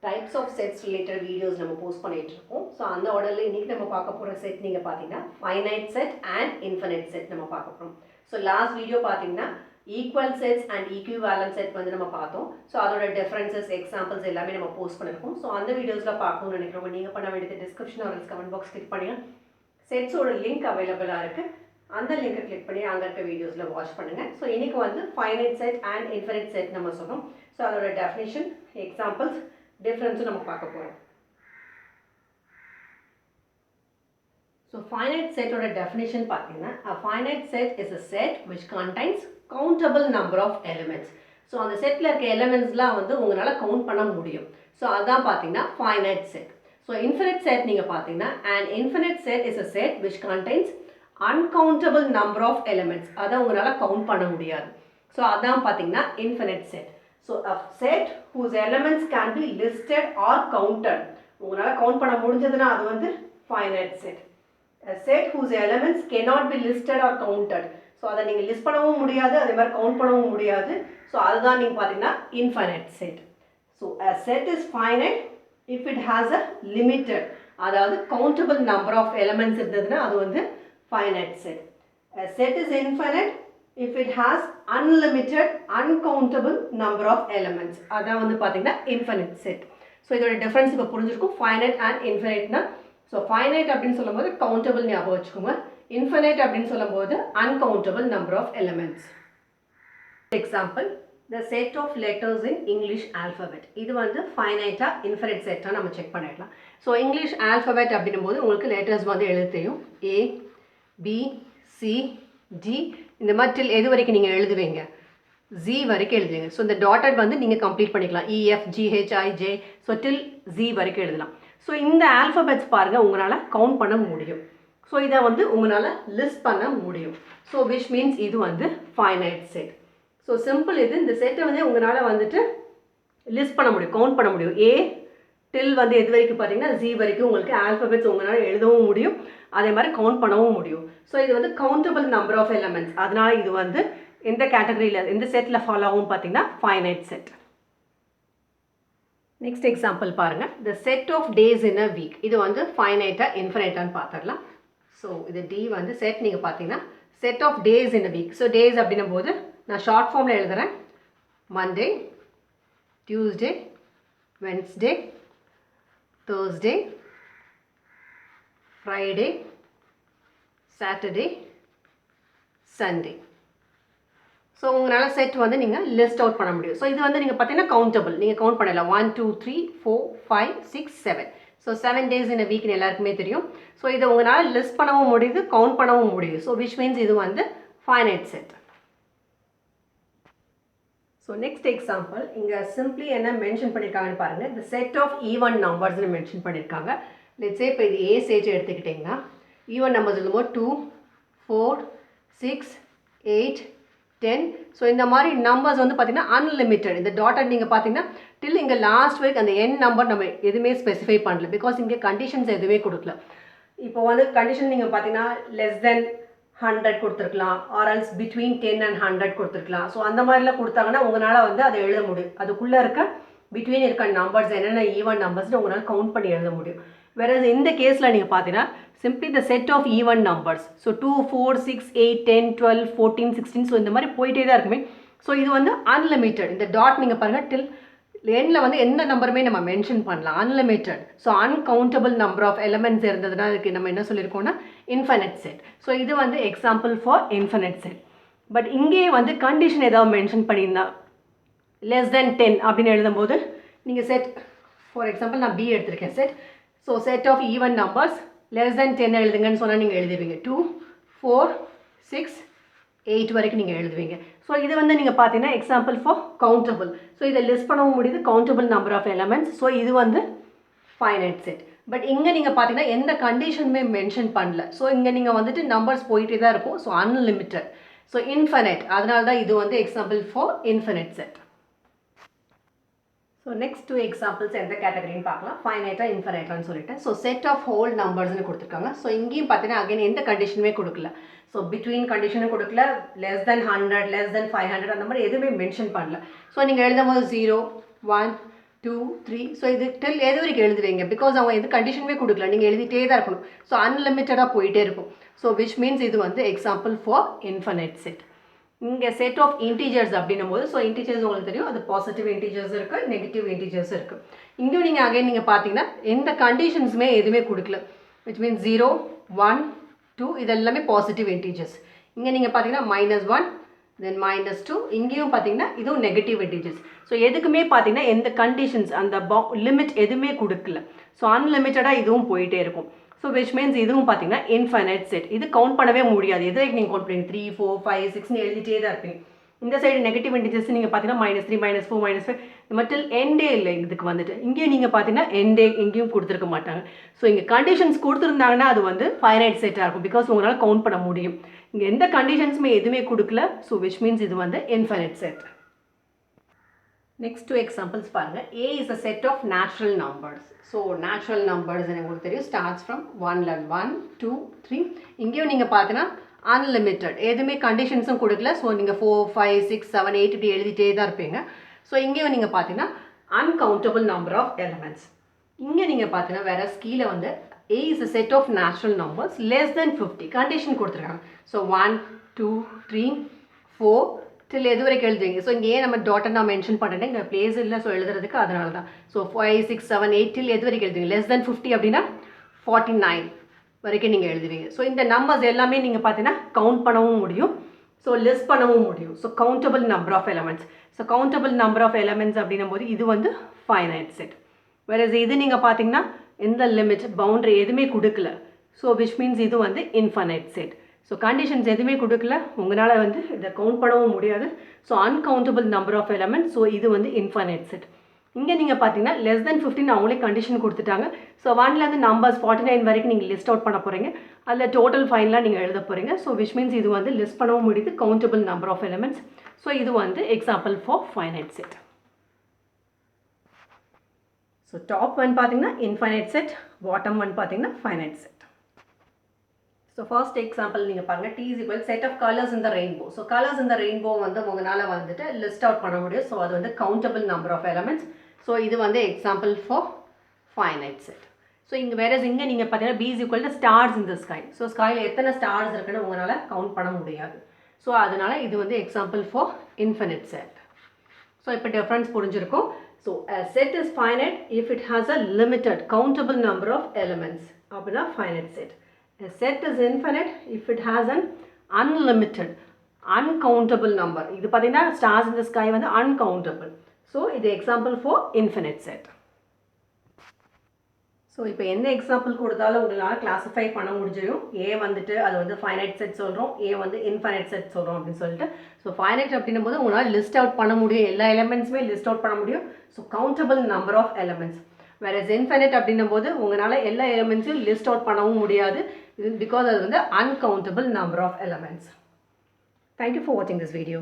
types of sets related videos நம்ம post பண்ணிட்டு இருக்கோம். ஸோ அந்த ஆர்டரில் இன்றைக்கி நம்ம பார்க்க போகிற செட் நீங்கள் பார்த்தீங்கன்னா finite set and infinite set நம்ம பார்க்க போகிறோம். ஸோ லாஸ்ட் வீடியோ பார்த்தீங்கன்னா equal sets and equivalent set வந்து நம்ம பார்த்தோம். ஸோ அதோட டிஃபரன்சஸ் எக்ஸாம்பிள்ஸ் எல்லாமே நம்ம போஸ்ட் பண்ணியிருக்கோம். ஸோ அந்த வீடியோஸில் பார்க்கணும்னு நினைக்கிறவங்க நீங்கள் பண்ண வேண்டியது டிஸ்கிரிப்ஷன் ஒரு கமெண்ட் பாக்ஸ் கிளிக் பண்ணி செட்ஸோட லிங்க் அவைலபிளாக இருக்குது. அந்த லிங்கை கிளிக் பண்ணி அங்கே இருக்க வீடியோஸில் வாட்ச் பண்ணுங்கள். ஸோ இன்றைக்கி வந்து finite set and infinite set நம்ம சொல்கிறோம். ஸோ அதோட டெஃபினிஷன் எக்ஸாம்பிள்ஸ் டிஃப்ரென்ஸும் நம்ம பார்க்க போகிறோம். ஸோ ஃபைனைட் செட்டோட டெஃபினிஷன் பார்த்தீங்கன்னா a finite set is a set which contains countable number of elements. So அந்த செட்டில் இருக்க எலிமெண்ட்ஸ்லாம் வந்து உங்களால் கவுண்ட் பண்ண முடியும். ஸோ அதான் பார்த்தீங்கன்னா finite set. So infinite set நீங்கள் பார்த்தீங்கன்னா an infinite set is a set which contains uncountable number of elements. அதை உங்களால் கவுண்ட் பண்ண முடியாது. ஸோ அதான் பார்த்தீங்கன்னா infinite set. So a set whose elements can be listed or counted. உங்களால் count பண்ண முடிஞ்சதுன்னா அது வந்து finite set. A set whose elements cannot be listed or counted. So அதை நீங்கள் லிஸ்ட் பண்ணவும் முடியாது, அதே மாதிரி கவுண்ட் பண்ணவும் முடியாது. ஸோ அதுதான் நீங்கள் பார்த்தீங்கன்னா infinite set. So a set is finite if it has a limited, அதாவது countable number of elements இருந்ததுன்னா அது வந்து finite set. A set is infinite if it has unlimited uncountable number of elements. அதான் வந்து பார்த்தீங்கன்னா infinite set. ஸோ இதோட difference இப்போ புரிஞ்சிருக்கும் finite and infiniteனா. ஸோ finite அப்படின்னு சொல்லும்போது countable ஞாபகம் வச்சுக்கோங்க, infinite அப்படின்னு சொல்லும்போது uncountable number of elements. Example, the set of letters in English alphabet. இது வந்து finite infinite set நம்ம செக் பண்ணிடலாம். ஸோ இங்கிலீஷ் ஆல்ஃபபெட் அப்படின்னும் போது உங்களுக்கு லெட்டர்ஸ் வந்து எழுத தெரியும். A, B, C, D, இந்த மாதிரி டில் எது வரைக்கும் நீங்கள் எழுதுவீங்க, Z வரைக்கும் எழுதுவீங்க. ஸோ இந்த டாட்டட் வந்து நீங்கள் கம்ப்ளீட் பண்ணிக்கலாம். E, F, G, H, I, J, so till Z வரைக்கும் எழுதலாம். ஸோ இந்த ஆல்ஃபபெட்ஸ் பாருங்கள் உங்களால் கவுண்ட் பண்ண முடியும். ஸோ இதை வந்து உங்களால் லிஸ்ட் பண்ண முடியும். ஸோ விச் மீன்ஸ் இது வந்து ஃபைனைட் செட். ஸோ சிம்பிள் இது. இந்த செட்டை வந்து உங்களால் வந்துட்டு லிஸ்ட் பண்ண முடியும், கவுண்ட் பண்ண முடியும். ஏ டில் வந்து எது வரைக்கும் பார்த்தீங்கன்னா Z வரைக்கும் உங்களுக்கு ஆல்ஃபபெட்ஸ் உங்களால் எழுதவும் முடியும், அதே மாதிரி கவுண்ட் பண்ணவும் முடியும். ஸோ இது வந்து கவுண்டபிள் நம்பர் ஆஃப் எலமெண்ட்ஸ். அதனால இது வந்து எந்த கேட்டகரியில் எந்த செட்டில் ஃபாலோ ஆகும் பார்த்தீங்கன்னா ஃபைனைட் செட். நெக்ஸ்ட் எக்ஸாம்பிள் பாருங்கள், the set of days in a week. இது வந்து ஃபைனைட்டாக இன்ஃபினைட்டான்னு பார்த்துடலாம். ஸோ இது டி வந்து செட் நீங்கள் பார்த்தீங்கன்னா set of days in a week. So days அப்படின்னும் போது நான் ஷார்ட் ஃபார்மில் எழுதுகிறேன். Monday, Tuesday, Wednesday, Thursday, Friday, Saturday, Sunday. So உங்களால் செட் வந்து நீங்கள் லிஸ்ட் அவுட் பண்ண முடியும். ஸோ இது வந்து நீங்கள் பார்த்தீங்கன்னா கவுண்டபிள், நீங்கள் கவுண்ட் பண்ணலாம். 1 2 3 4 5 6 7. ஸோ 7 days in a weekனு எல்லாருக்குமே தெரியும். ஸோ இதை உங்களால் லிஸ்ட் பண்ணவும் முடியுது, கவுண்ட் பண்ணவும் முடியுது. ஸோ விச் மீன்ஸ் இது வந்து finite set. So next example, இங்கே சிம்பிளி என்ன மென்ஷன் பண்ணியிருக்காங்கன்னு பாருங்கள். இந்த செட் ஆஃப் ஈவன் நம்பர்ஸ்னு மென்ஷன் பண்ணியிருக்காங்க. லெட்ஸே இப்போ இது ஏ ஸ்டேஜ் எடுத்துக்கிட்டிங்கன்னா ஈவன் நம்பர்ஸ் எழுதும்போது 2 4 6 8 10. ஸோ இந்த மாதிரி நம்பர்ஸ் வந்து பார்த்திங்கன்னா அன்லிமிட்டட். இந்த டாட்டட் நீங்கள் பார்த்தீங்கன்னா டில் இங்கே லாஸ்ட் வரைக்கும் அந்த என் நம்பர் நம்ம எதுவுமே ஸ்பெசிஃபை பண்ணல, பிகாஸ் இங்கே கண்டிஷன்ஸ் எதுவுமே கொடுக்கல. இப்போ வந்து கண்டிஷன் நீங்கள் பார்த்தீங்கன்னா லெஸ் தென் 100 கொடுத்துருக்கலாம், ஆர்எல்ஸ் பிட்வீன் 10 and 100 கொடுத்துருக்கலாம். ஸோ அந்த மாதிரிலாம் கொடுத்தாங்கன்னா உங்களால் வந்து அதை எழுத முடியும். அதுக்குள்ளே இருக்க பிட்வீன் இருக்க நம்பர்ஸ் என்னென்ன ஈவன் நம்பர்ஸ்னு உங்களால் கவுண்ட் பண்ணி எழுத முடியும். வேறு இந்த கேஸில் நீங்கள் பார்த்தீங்கன்னா simply the set of even numbers. So 2 4 6 8 10 12 14 16. So இந்த மாதிரி போயிட்டே தான் இருக்குமே. ஸோ இது வந்து அன்லிமிட்டட். இந்த டாட் நீங்கள் பாருங்கள் டில் எண்ணில் வந்து எந்த நம்பருமே நம்ம மென்ஷன் பண்ணலாம், unlimited. So uncountable number of elements இருந்ததுன்னா அதுக்கு நம்ம என்ன சொல்லியிருக்கோம்னா இன்ஃபினைட் செட். ஸோ இது வந்து example for infinite set. But இங்கே வந்து கண்டிஷன் ஏதாவது மென்ஷன் பண்ணியிருந்தா லெஸ் தென் 10 அப்படின்னு எழுதும்போது நீங்கள் செட், ஃபார் எக்ஸாம்பிள் நான் பி எடுத்திருக்கேன் set. So set of even numbers less than 10 எழுதுங்கன்னு சொன்னால் நீங்கள் எழுதுவீங்க 2 4 6 8 வரைக்கும் நீங்கள் எழுதுவீங்க. ஸோ இது வந்து நீங்கள் பார்த்தீங்கன்னா எக்ஸாம்பிள் ஃபார் கவுண்டபிள். ஸோ இதை லிஸ்ட் பண்ணவும் முடியுது, countable number of elements. So இது வந்து ஃபைனைட் செட். பட் இங்கே நீங்கள் பார்த்தீங்கன்னா எந்த கண்டிஷனுமே மென்ஷன் பண்ணல. ஸோ இங்கே நீங்கள் வந்துட்டு நம்பர்ஸ் போயிட்டே தான் இருக்கும். So unlimited, so infinite. அதனால தான் இது வந்து example for infinite set. So next 2 examples எந்த கேட்டகரின்னு பார்க்கலாம், ஃபைனைட்டாக இன்ஃபைனைட்டான்னு சொல்லிட்டு. ஸோ செட் ஆஃப் ஹோல் நம்பர்ஸ்னு கொடுத்துருக்காங்க. ஸோ இங்கேயும் பார்த்தீங்கன்னா அகைன் எந்த கண்டிஷனுமே கொடுக்கல. ஸோ பிட்வீன் கண்டிஷனும் கொடுக்கல, லெஸ் தென் 100 லெஸ் தென் 500 அந்த மாதிரி எதுவுமே மென்ஷன் பண்ணல. ஸோ நீங்கள் எழுதும் போது 0 1 2 3. ஸோ இது டில் எது வரைக்கும் எழுதுவீங்க, பிகாஸ் அவங்க எது கண்டிஷனுமே கொடுக்கல, நீங்கள் எழுதிட்டே தான் இருக்கணும். ஸோ அன்லிமிட்டடாக போயிட்டே இருக்கும். ஸோ விச் மீன்ஸ் இது வந்து எக்ஸாம்பிள் ஃபார் இன்ஃபைனைட் செட். இங்கே செட் ஆஃப் இன்டீஜர்ஸ் அப்படின்னும் போது, ஸோ இன்டீஜர்ஸ் உங்களுக்கு தெரியும், அது பாசிட்டிவ் இன்டீஜர்ஸ் இருக்குது, நெகட்டிவ் இன்டீஜர்ஸ் இருக்குது. இங்கேயும் நீங்கள் அகைன் நீங்கள் பார்த்தீங்கன்னா எந்த கண்டிஷன்ஸுமே எதுவுமே கொடுக்கல. விச் மீன்ஸ் 0 1 2 இது எல்லாமே பாசிட்டிவ் இன்டீஜர்ஸ். இங்கே நீங்கள் பார்த்தீங்கன்னா -1 தென் -2, இங்கேயும் பார்த்தீங்கன்னா இதுவும் நெகட்டிவ் இன்டீஜர்ஸ். ஸோ எதுக்குமே பார்த்தீங்கன்னா எந்த கண்டிஷன்ஸ் அந்த லிமிட் எதுவுமே கொடுக்கல. ஸோ அன்லிமிட்டடாக இதுவும் போயிட்டே இருக்கும். ஸோ விச் மீன்ஸ் இதுவும் பார்த்தீங்கன்னா இன்ஃபைனைட் செட். இது கவுண்ட் பண்ணவே முடியாது. எது வரைக்கும் நீங்கள் கவுண்ட் பண்ணுவீங்க, 3 4 5 6ன்னு எழுதிட்டே தான் இருப்பீங்க. இந்த சைடு நெகட்டிவ் இன்டீஜர்ஸ் நீங்கள் பார்த்தீங்கன்னா -3 -4 -5 இந்த மட்டும் எண்டே இல்லை இதுக்கு வந்துட்டு. இங்கேயும் நீங்கள் பார்த்தீங்கன்னா எண்டே எங்கேயும் கொடுத்துருக்க மாட்டாங்க. ஸோ இங்கே கண்டிஷன்ஸ் கொடுத்துருந்தாங்கன்னா அது வந்து ஃபைனைட் செட்டாக இருக்கும், பிகாஸ் உங்களால் கவுண்ட் பண்ண முடியும். இங்கே எந்த கண்டிஷன்ஸுமே எதுவுமே கொடுக்கல. ஸோ விச் மீன்ஸ் இது வந்து இன்ஃபைனைட் செட். நெக்ஸ்ட் 2 எக்ஸாம்பிள்ஸ் பாருங்கள். A is a set of natural numbers. So natural numbers உங்களுக்கு தெரியும், ஸ்டார்ட்ஸ் ஃப்ரம் 1 2 3. இங்கேயும் நீங்கள் பார்த்தீங்கன்னா அன்லிமிட்டட், எதுவுமே கண்டிஷன்ஸும் கொடுக்கல. ஸோ நீங்கள் 4 5 6 7 8 இப்படி எழுதிட்டே தான் இருப்பீங்க. ஸோ இங்கேயும் நீங்கள் பார்த்தீங்கன்னா அன்கவுண்டபிள் நம்பர் ஆஃப் எலிமெண்ட்ஸ். இங்கே நீங்கள் பார்த்தீங்கன்னா வேறு கீழே வந்து A is a set of natural numbers less than 50 condition கொடுத்துருக்காங்க. ஸோ 1 2 3 4 till எது வரைக்கும் எழுதுவீங்க. ஸோ இங்கே ஏன் நம்ம டாட்டை நான் மென்ஷன் பண்ணுறேன், இங்கே பிளேஸ் இல்லை, ஸோ எழுதுறதுக்கு அதனால தான். ஸோ 5 6 7 8 till எது வரைக்கும் எழுதுவீங்க, less than 50 அப்படின்னா 49 வரைக்கும் நீங்கள் எழுதுவீங்க. ஸோ இந்த நம்பர்ஸ் எல்லாமே நீங்கள் பார்த்தீங்கன்னா கவுண்ட் பண்ணவும் முடியும், ஸோ லிஸ்ட் பண்ணவும் முடியும். So countable number of elements. So countable number of elements அப்படின்னும் போது இது வந்து ஃபைனைட் செட். வேறு இது நீங்கள் பார்த்தீங்கன்னா எந்த லிமிட் பவுண்டரி எதுவுமே கொடுக்கல. ஸோ விச் மீன்ஸ் இது வந்து இன்ஃபைனைட் செட். ஸோ கண்டிஷன்ஸ் எதுவுமே கொடுக்கல, உங்களால் வந்து இதை கவுண்ட் பண்ணவும் முடியாது. So uncountable number of elements. So இது வந்து இன்ஃபைனைட் செட். இங்கே நீங்கள் பார்த்தீங்கன்னா லெஸ் தென் 15 அவங்களே கண்டிஷன் கொடுத்துட்டாங்க. ஸோ 1லேருந்து நம்பர்ஸ் 49 வரைக்கும் நீங்கள் லிஸ்ட் அவுட் பண்ண போகிறீங்க, அதில் டோட்டல் ஃபைனலாக நீங்கள் எழுத போகிறீங்க. ஸோ விச் மீன்ஸ் இது வந்து லிஸ்ட் பண்ணவும் முடியுது, countable number of elements. So இது வந்து example for finite set. So top one பார்த்தீங்கன்னா இன்ஃபைனைட் செட், பாட்டம் ஒன் பார்த்தீங்கன்னா finite set. So first example நீங்கள் பாருங்கள், T is equal set of colors in the rainbow. So colours in the rainbow வந்து உங்களால் வந்துட்டு list out பண்ண முடியும். So அது வந்து countable number of elements. So இது வந்து example for finite set. So இங்கே வேறு இங்கே நீங்கள் பார்த்தீங்கன்னா B is equal to stars in the sky. So ஸ்கையில் எத்தனை ஸ்டார்ஸ் இருக்குன்னு உங்களால் கவுண்ட் பண்ண முடியாது. ஸோ அதனால் இது வந்து example for infinite set. So இப்போ டிஃப்ரென்ஸ் புரிஞ்சிருக்கும். So a set is finite if it has a limited countable number of elements. அப்படின்னா finite set. A set is infinite if it has an unlimited uncountable number. இது பார்த்தீங்கன்னா stars in the sky வந்து uncountable. So இது example for infinite set. So இப்போ எந்த example கொடுத்தாலும் உங்களால் classify பண்ண முடிஞ்சிடும். ஏ வந்துட்டு அது வந்து ஃபைனைட் செட் சொல்கிறோம், ஏ வந்து இன்ஃபைனைட் செட் சொல்கிறோம் அப்படின்னு சொல்லிட்டு. ஸோ ஃபைனைட் அப்படின்னும் போது உங்களால் லிஸ்ட் அவுட் பண்ண முடியும், எல்லா எலிமெண்ட்ஸுமே லிஸ்ட் அவுட் பண்ண முடியும். So countable number of elements. வேறு இன்ஃபைனைட் அப்படின்னும் போது உங்களால் எல்லா எலிமெண்ட்ஸையும் லிஸ்ட் அவுட் பண்ணவும் முடியாது, பிகாஸ் அது வந்து uncountable number of elements. Thank you for watching this video.